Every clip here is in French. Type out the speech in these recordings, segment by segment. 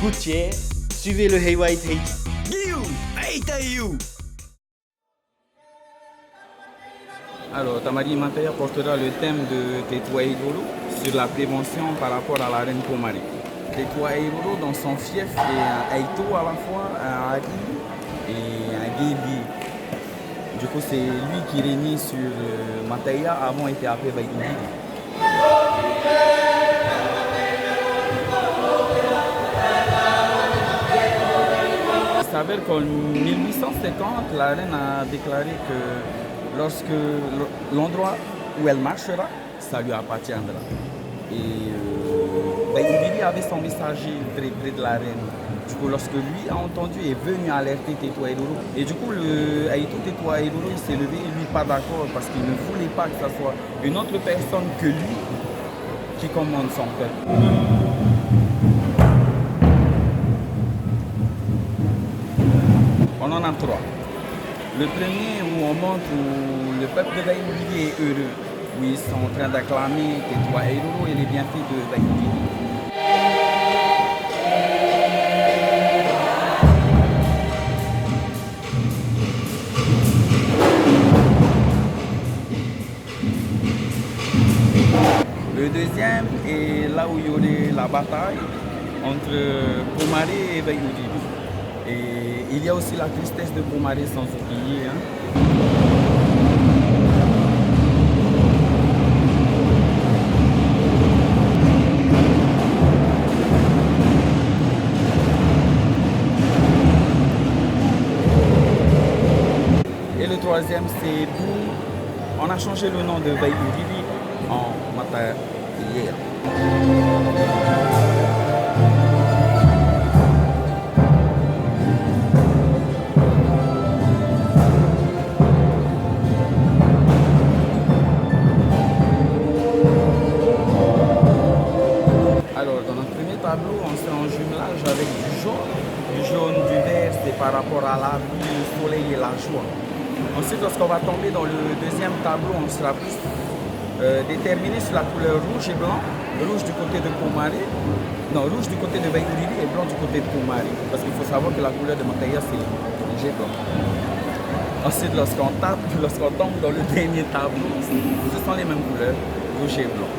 Gouttière, suivez le Haywire Haiti. Alors, Tamari Mataya portera le thème de Tetua Idolo sur la prévention par rapport à la reine Pomari. Tetua Idolo, dans son fief, est un Aito à la fois, un Ari et un Gébi. Du coup, c'est lui qui régnait sur Mataya, avant était appelé Baïdoudi. Il s'avère qu'en 1850, la reine a déclaré que lorsque l'endroit où elle marchera, ça lui appartiendra. Et Baïdoudi avait son messager près de la reine. Du coup, lorsque lui a entendu, est venu alerter Tetua Idolo. Et du coup, le Aïtou Tetua Idolo, il s'est levé et lui pas d'accord parce qu'il ne voulait pas que ce soit une autre personne que lui qui commande son peuple. On en a trois. Le premier où on montre où le peuple de Baïdoudi est heureux, où ils sont en train d'acclamer Tetua Idolo et les bienfaits de Baïdoudi. Le deuxième est là où il y aurait la bataille entre Pomari et Baïdoudi. Et il y a aussi la tristesse de Pomari sans oublier. Et le troisième, c'est Bou. On a changé le nom de Baïdoudi en Mataya. Alors, dans notre premier tableau, on sera en jumelage avec du jaune. Du jaune, du vert, c'est par rapport à la vie, le soleil et la joie. Ensuite, lorsqu'on va tomber dans le deuxième tableau, on sera plus déterminé sur la couleur rouge et blanc. Rouge du côté de Pomari, non, rouge du côté de Baïdoudi et blanc du côté de Pomari. Parce qu'il faut savoir que la couleur de Mataya, c'est rouge et blanc. Ensuite, lorsqu'on tombe dans le dernier tableau, ce sont les mêmes couleurs, rouge et blanc.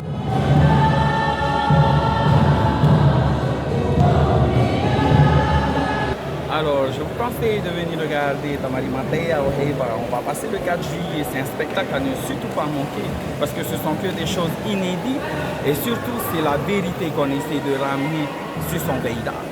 Alors, je vous conseille de venir regarder Tamari Mataya au Haywire. On va passer le 4 juillet. C'est un spectacle à ne surtout pas manquer parce que ce sont que des choses inédites et surtout, c'est la vérité qu'on essaie de ramener sur son pays d'art.